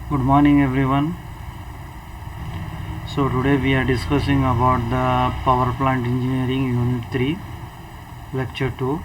Good morning, everyone. So today we are discussing about the power plant engineering unit 3 lecture 2.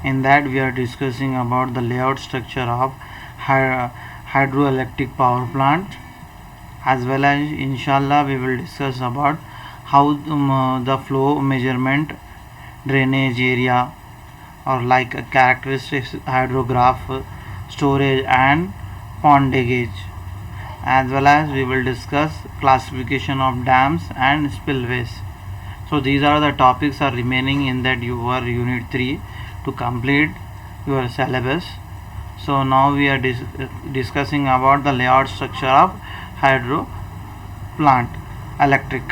In that we are discussing about the layout structure of hydroelectric power plant, as well as inshallah we will discuss about how the flow measurement, drainage area, or like a characteristics hydrograph, storage and pond gauge, as well as we will discuss classification of dams and spillways. So these are the topics are remaining in that your unit 3 to complete your syllabus. So now we are discussing about the layout structure of hydro plant electric.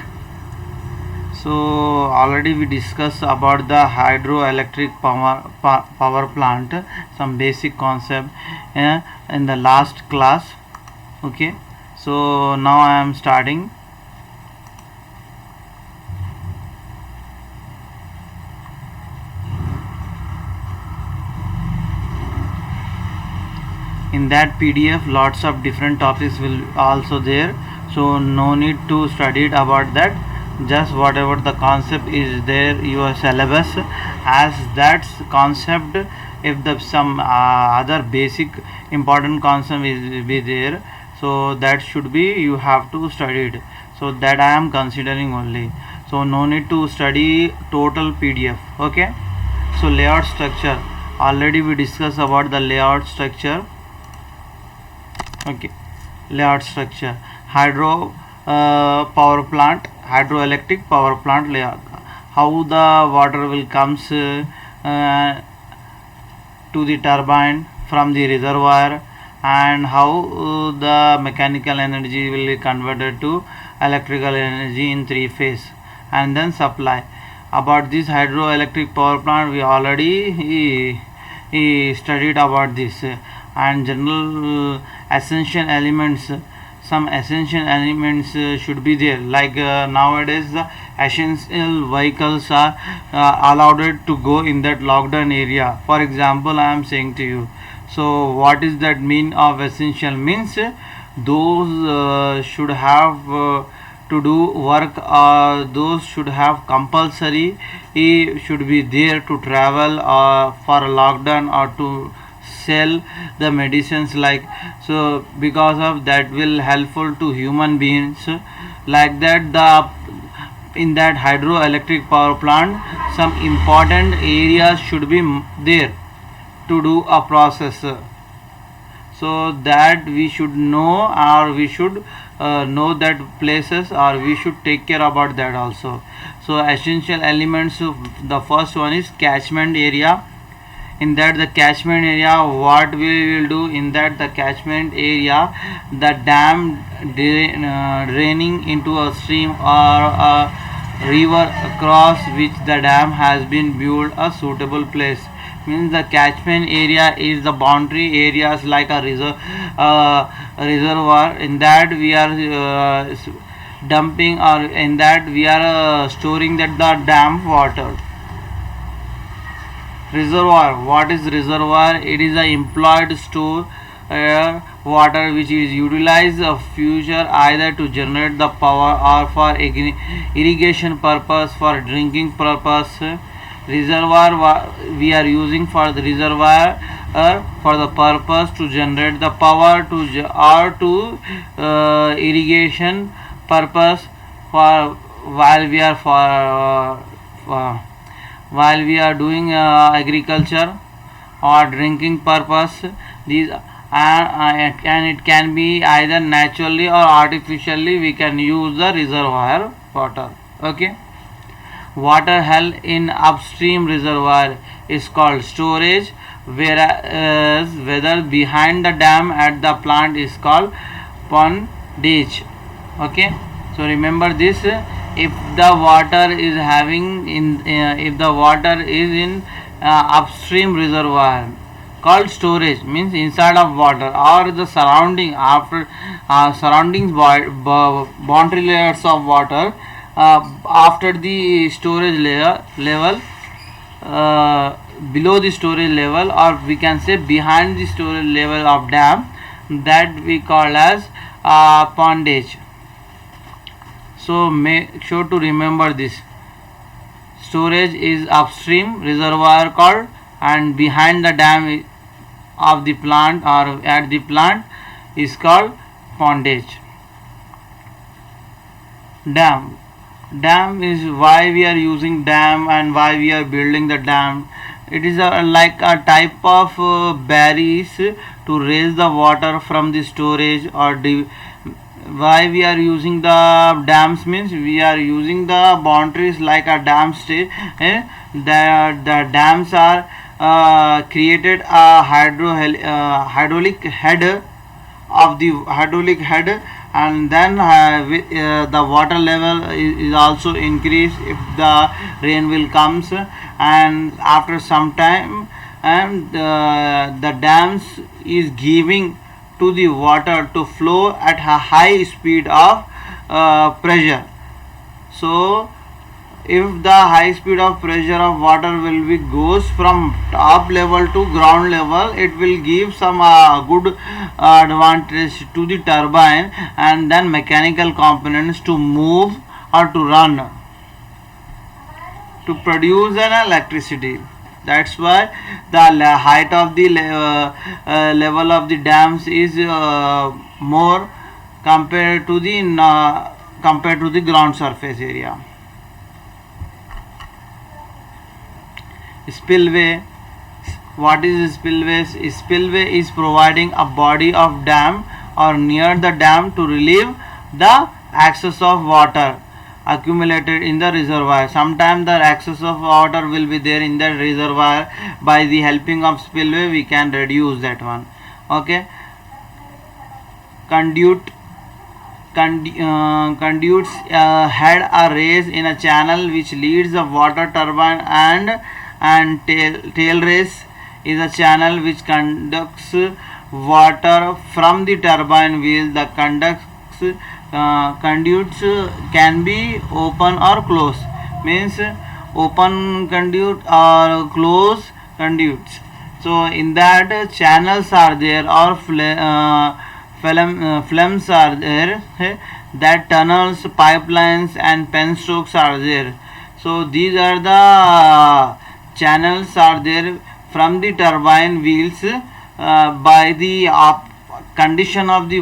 So already we discussed about the hydroelectric power plant, some basic concept in the last class. Okay, so now I am starting. In that PDF lots of different topics will also there, so no need to study it about that. Just whatever the concept is there your syllabus, as that concept, if the some other basic important concept is be there, so that should be you have to study it. So that I am considering only, so no need to study total PDF. Okay, so layout structure, already we discussed about the layout structure. Okay, layout structure, hydro power plant, hydroelectric power plant layout, how the water will comes to the turbine from the reservoir, and how the mechanical energy will be converted to electrical energy in three phase, and then supply. About this hydroelectric power plant we already studied about this, and general essential elements, some essential elements should be there, like nowadays the essential vehicles are allowed to go in that lockdown area. For example, I am saying to you, so what is that mean of essential? Means those should have to do work, those should have compulsory should be there to travel for lockdown, or to sell the medicines, like, so because of that will helpful to human beings. Like that, the in that hydroelectric power plant some important areas should be there to do a process, so that we should know, or we should know that places, or we should take care about that also. So essential elements of the first one is catchment area. In that the catchment area, what we will do in that the catchment area, the dam draining into a stream or a river across which the dam has been built a suitable place. Means the catchment area is the boundary areas, like a reservoir. In that we are dumping, or in that we are storing that the dam water. Reservoir, what is reservoir? It is a employed store water which is utilized of future either to generate the power or for irrigation purpose, for drinking purpose. Reservoir, we are using for the reservoir for the purpose to generate the power to or to irrigation purpose, for while we are while we are doing agriculture or drinking purpose. These and it can be either naturally or artificially we can use the reservoir water. Okay, water held in upstream reservoir is called storage, whereas whether behind the dam at the plant is called pondage. Okay, so remember this, if the water is having in if the water is in upstream reservoir called storage, means inside of water, or the surrounding after surroundings boundary layers of water after the storage layer level, below the storage level, or we can say behind the storage level of dam, that we call as pondage. So make sure to remember this. Storage is upstream, reservoir called, and behind the dam of the plant or at the plant is called pondage. Dam. Dam is why we are using dam and why we are building the dam. It is like a type of barriers to raise the water from the storage or why we are using the dams means we are using the boundaries like a dam state. The dams are created a hydraulic head of the hydraulic head, and then the water level is also increased if the rain will comes, and after some time and the dams is giving to the water to flow at a high speed of pressure. So if the high speed of pressure of water will be goes from top level to ground level, it will give some good advantage to the turbine and then mechanical components to move or to run to produce an electricity. That's why the height of the level of the dams is more compared to the ground surface area. Spillway. What is spillway? Spillway is providing a body of dam or near the dam to relieve the excess of water accumulated in the reservoir. Sometimes the excess of water will be there in the reservoir. By the helping of spillway we can reduce that one. Okay. Conduits had a raise in a channel which leads the water turbine, and tail race is a channel which conducts water from the turbine wheel. The conduits can be open or closed, means open conduit or closed conduits. So in that channels are there or flames are there, that tunnels, pipelines and penstocks are there. So these are the channels are there from the turbine wheels. By the condition of the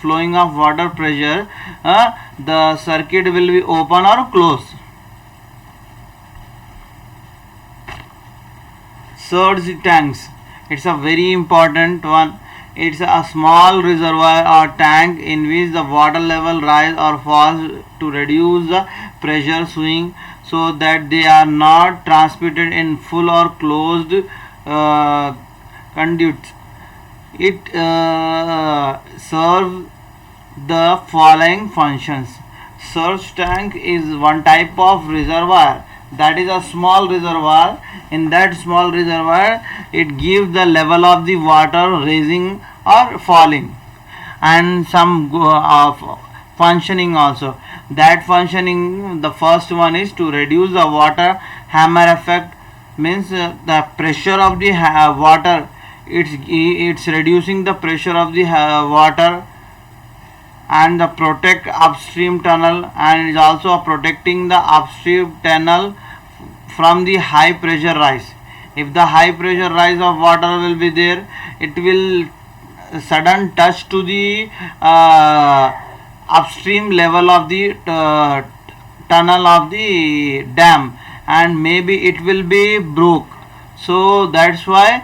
flowing of water pressure, the circuit will be open or closed. Surge tanks, it's a very important one. It's a small reservoir or tank in which the water level rise or falls to reduce the pressure swing, so that they are not transmitted in full or closed conduits. It serves the following functions. Surge tank is one type of reservoir, that is a small reservoir. In that small reservoir it gives the level of the water rising or falling, and some functioning also. That functioning, the first one is to reduce the water hammer effect, means the pressure of the water, it's reducing the pressure of the water, and the protect upstream tunnel, and is also protecting the upstream tunnel from the high pressure rise. If the high pressure rise of water will be there, it will sudden touch to the upstream level of the tunnel of the dam, and maybe it will be broke. So that's why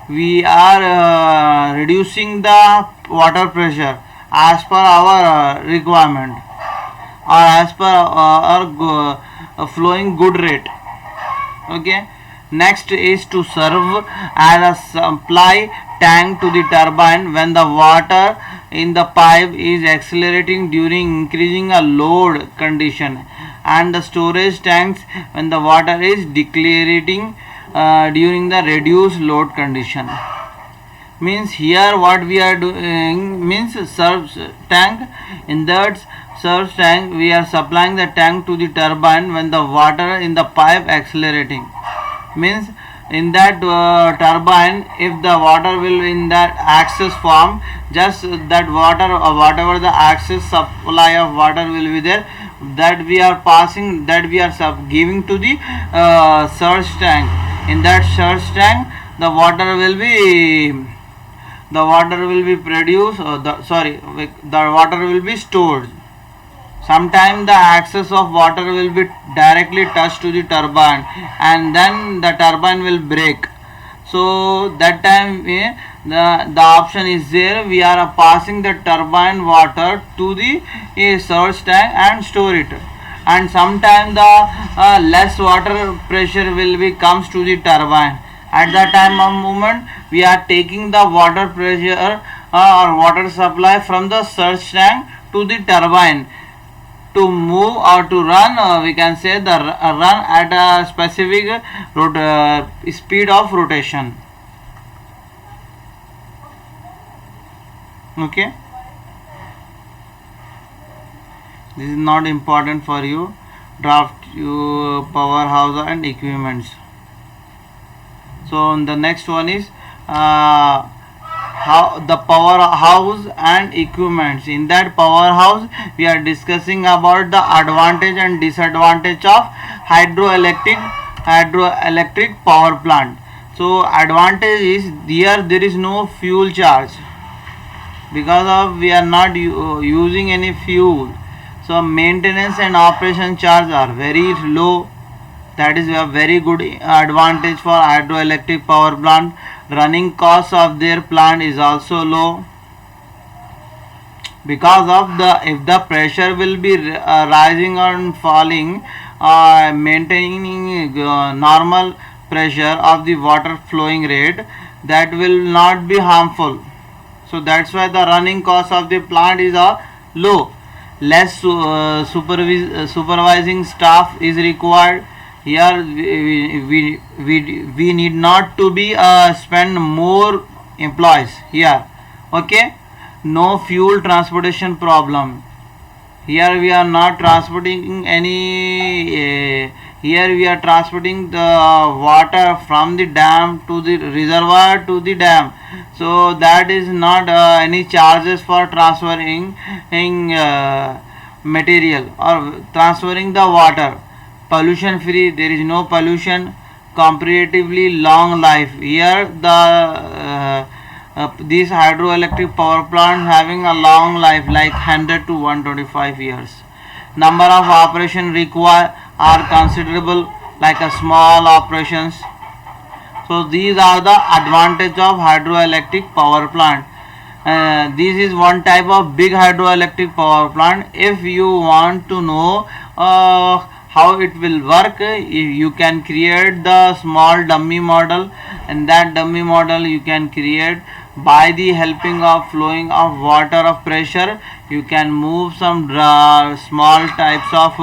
we are reducing the water pressure as per our requirement, or as per our flowing good rate. Okay. Next is to serve as a supply tank to the turbine when the water in the pipe is accelerating during increasing a load condition, and the storage tanks when the water is decelerating during the reduced load condition. Means here what we are doing means surge tank. In that surge tank we are supplying the tank to the turbine when the water in the pipe accelerating, means in that turbine, if the water will in that access form, just that water whatever the access supply of water will be there, that we are passing, that we are giving to the surge tank. In that surge tank, the water will be, produced, the water will be stored. Sometimes the access of water will be directly touched to the turbine, and then the turbine will break. So that time the option is there, we are passing the turbine water to the surge tank and store it. And sometimes the less water pressure will be comes to the turbine. At that time of moment, we are taking the water pressure or water supply from the surge tank to the turbine to move or to run, we can say the run at a specific speed of rotation. Okay, this is not important for you. Draft you powerhouse and equipments. So the next one is how the powerhouse and equipments. In that powerhouse, we are discussing about the advantage and disadvantage of hydroelectric power plant. So advantage is there is no fuel charge, because of we are not using any fuel. So maintenance and operation charge are very low. That is a very good advantage for hydroelectric power plant. Running cost of their plant is also low, because of the, if the pressure will be rising or falling, maintaining normal pressure of the water flowing rate, that will not be harmful. So that's why the running cost of the plant is low. Less supervising staff is required. Here we need not to be spend more employees here. Okay, no fuel transportation problem. Here we are not transporting any here we are transporting the water from the dam to the reservoir to the dam. So that is not any charges for transferring material or transferring the water. Pollution free, there is no pollution. Comparatively long life. Here these hydroelectric power plants having a long life, like 100 to 125 years. Number of operation required are considerable, like a small operations. So these are the advantage of hydroelectric power plant. This is one type of big hydroelectric power plant. If you want to know how it will work, you can create the small dummy model, and that dummy model you can create by the helping of flowing of water of pressure. You can move some small types of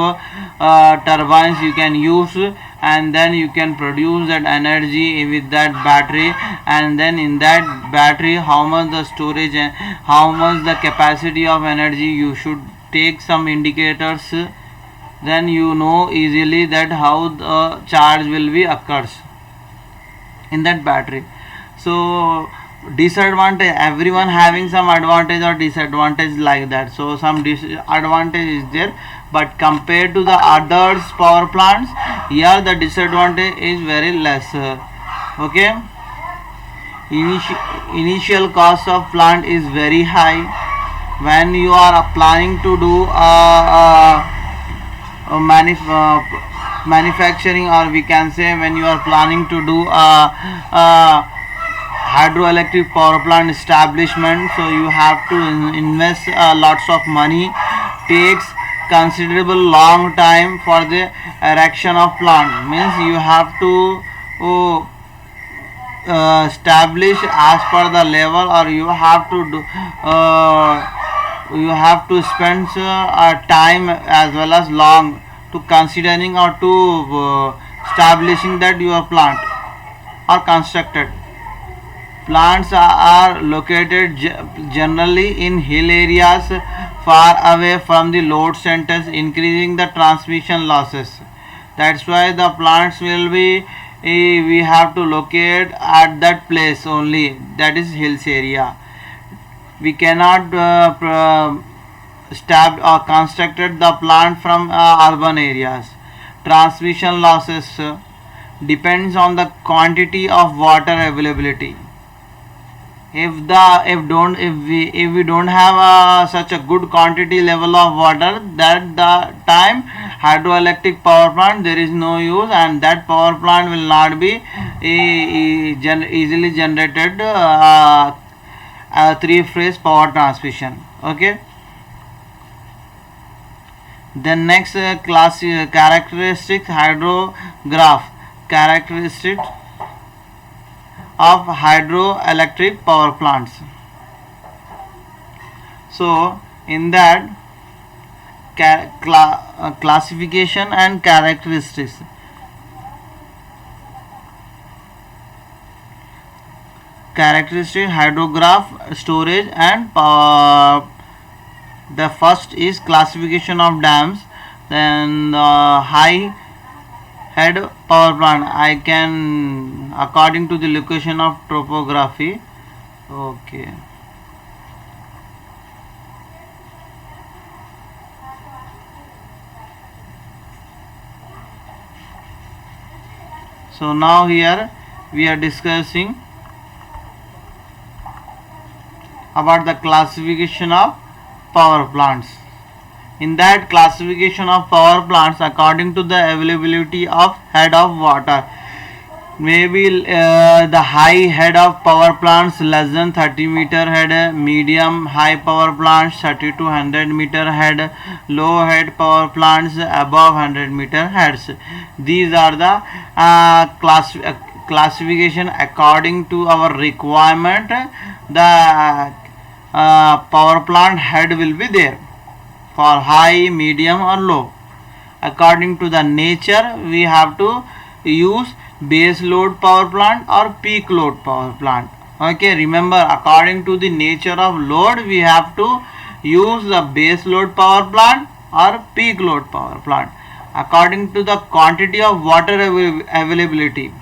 turbines you can use, and then you can produce that energy with that battery. And then in that battery, how much the storage and how much the capacity of energy, you should take some indicators. Then you know easily that how the charge will be occurs in that battery. So disadvantage, everyone having some advantage or disadvantage like that. So some disadvantage is there, but compared to the others power plants, here the disadvantage is very lesser. Okay, initial cost of plant is very high. When you are planning to do manufacturing, or we can say when you are planning to do hydroelectric power plant establishment, so you have to invest lots of money. Takes considerable long time for the erection of plant. Means you have to establish as per the level, or you have to do you have to spend time as well as long to considering or to establishing that your plant or constructed. Plants are located generally in hill areas far away from the load centers, increasing the transmission losses. That's why the plants will be we have to locate at that place only, that is hills area. We cannot stabbed or constructed the plant from urban areas. Transmission losses depends on the quantity of water availability. If we don't have such a good quantity level of water, that the time hydroelectric power plant there is no use, and that power plant will not be easily generated three phase power transmission. Okay. Then next characteristics hydrograph characteristics of hydroelectric power plants. So in that classification and characteristics. Characteristic hydrograph storage and power. The first is classification of dams, then high head power plant. I can according to the location of topography. Okay. So now here we are discussing about the classification of power plants. In that classification of power plants, according to the availability of head of water, maybe the high head of power plants less than 30 meter head, medium high power plants 30 to 100 meter head, low head power plants above 100 meter heads. These are the classification according to our requirement. The power plant head will be there for high, medium or low. According to the nature, we have to use base load power plant or peak load power plant. Okay, remember, according to the nature of load, we have to use the base load power plant or peak load power plant. According to the quantity of water availability,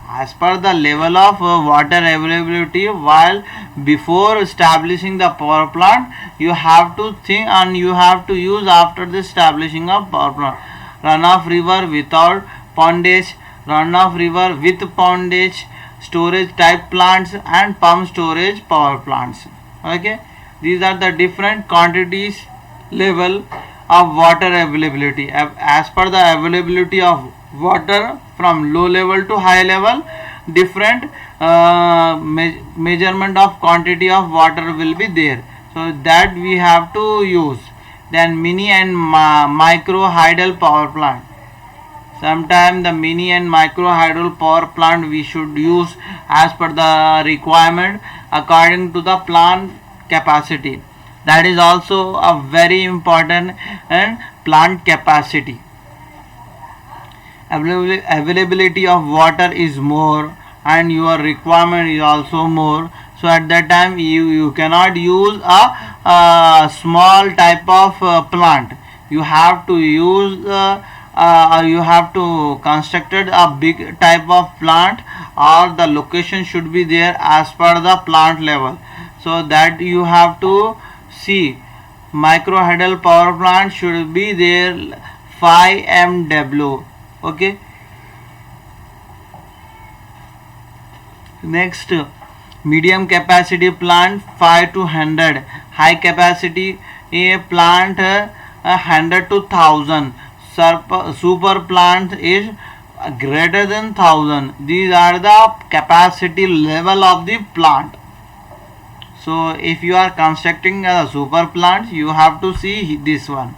as per the level of water availability, while before establishing the power plant, you have to think and you have to use after the establishing of power plant. Runoff river without pondage, runoff river with pondage, storage type plants and pump storage power plants. Okay, these are the different quantities level of water availability. As per the availability of water from low level to high level, different measurement of quantity of water will be there, so that we have to use. Then mini and micro hydel power plant. Sometimes the mini and micro hydel power plant we should use as per the requirement according to the plant capacity. That is also a very important and plant capacity. Availability of water is more and your requirement is also more, so at that time you cannot use a small type of plant. You have to use you have to construct a big type of plant, or the location should be there as per the plant level, so that you have to see. Micro hydel power plant should be there 5 MW. Okay. Next, medium capacity plant 5 to 100, high capacity a plant 100 to 1000, super plant is greater than 1000. These are the capacity level of the plant. So if you are constructing a super plant, you have to see this one.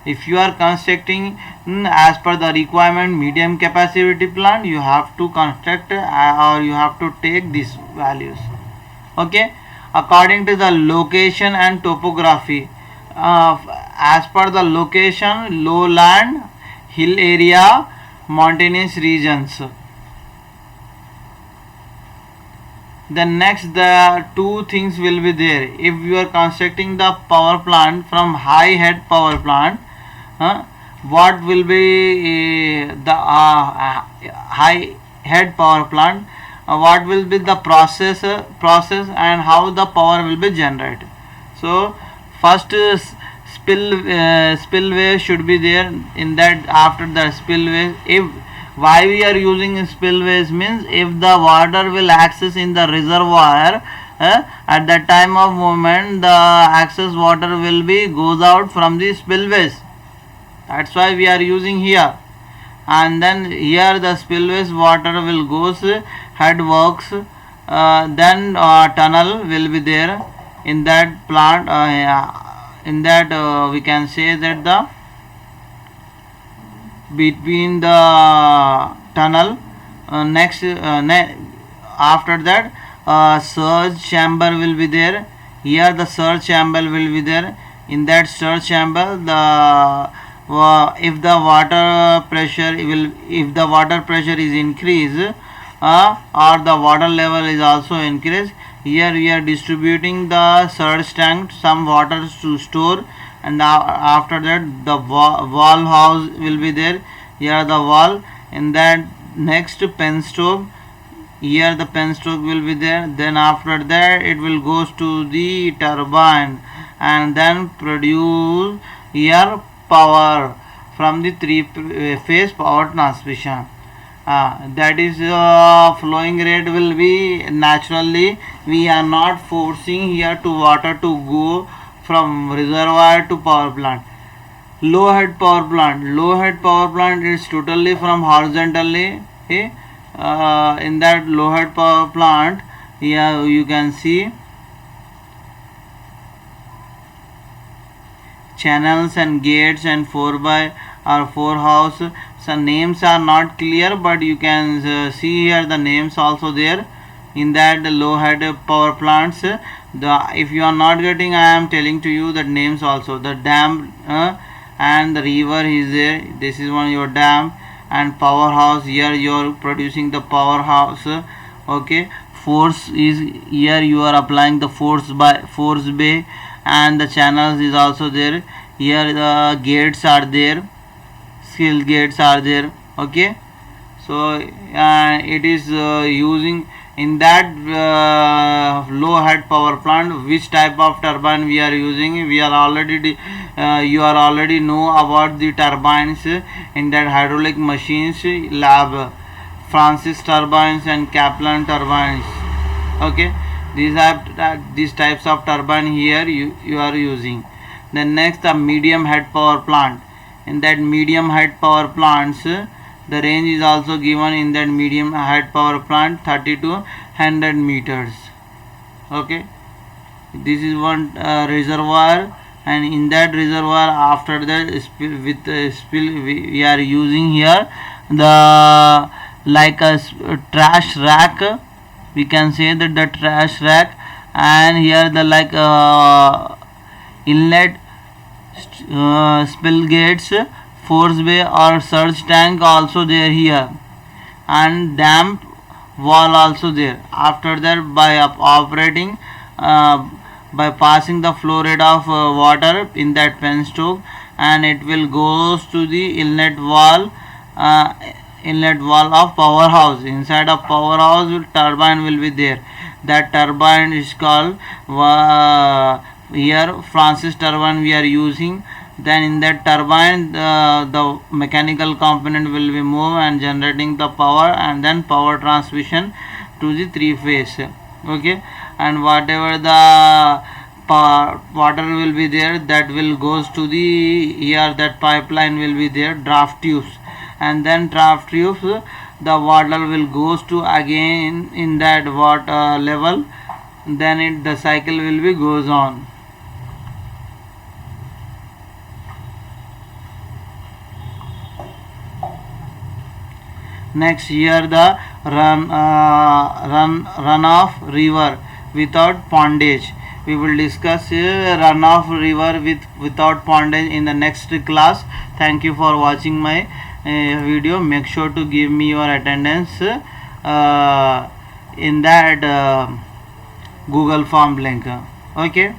If you are constructing as per the requirement medium capacity plant, you have to construct or you have to take these values. Okay, according to the location and topography, as per the location, lowland, hill area, mountainous regions. Then next, the two things will be there. If you are constructing the power plant from high head power plant, what will be the high head power plant, what will be the process and how the power will be generated. So first spillway should be there. In that, after the spillway, if why we are using spillways means, if the water will access in the reservoir, at that time of movement the excess water will be goes out from the spillways. That's why we are using here. And then here the spillways water will goes head works, then tunnel will be there in that plant. In that we can say that the between the tunnel, after that surge chamber will be there. Here the surge chamber will be there. In that surge chamber, the if the water pressure is increased, or the water level is also increased, here we are distributing the surge tank some water to store. And after that the valve house will be there. Here the valve. In that, next penstock, here the penstock will be there. Then after that it will goes to the turbine and then produce here power from the three phase power transmission. That is flowing rate will be naturally, we are not forcing here to water to go from reservoir to power plant. Low head power plant is totally from horizontally. In that low head power plant, here you can see channels and gates and 4 house. Some names are not clear, but you can see here the names also there. In that low head power plants, if you are not getting, I am telling to you that names also. The dam and the river is there. This is one your dam and powerhouse. Here you are producing the powerhouse. Okay, force is here, you are applying the force bay, and the channels is also there. Here the gates are there, skill gates are there. Okay, so it is using in that low head power plant. Which type of turbine we are using, we are already you are already know about the turbines in that hydraulic machines lab, Francis turbines and Kaplan turbines. Okay, these types of turbine here you are using. Then next, the medium head power plant. In that medium head power plants, the range is also given in that medium head power plant, 30 to 100 meters. Okay, this is one reservoir, and in that reservoir, after that we are using here the like a trash rack. We can say that the trash rack, and here the like inlet, spill gates, force bay or surge tank also there here, and damp wall also there. After that, by operating by passing the flow rate of water in that penstock, and it will goes to the inlet wall of powerhouse. Inside of powerhouse, turbine will be there. That turbine is called here Francis turbine we are using. Then in that turbine, the mechanical component will be moved and generating the power, and then power transmission to the three phase. Okay, and whatever the water will be there, that will goes to the here, that pipeline will be there, draft tubes, and then draft tubes the water will goes to again in that water level. Then the cycle will be goes on. Next, here the runoff river without pondage. We will discuss runoff river without pondage in the next class. Thank you for watching my video. Make sure to give me your attendance in that Google form link. Okay.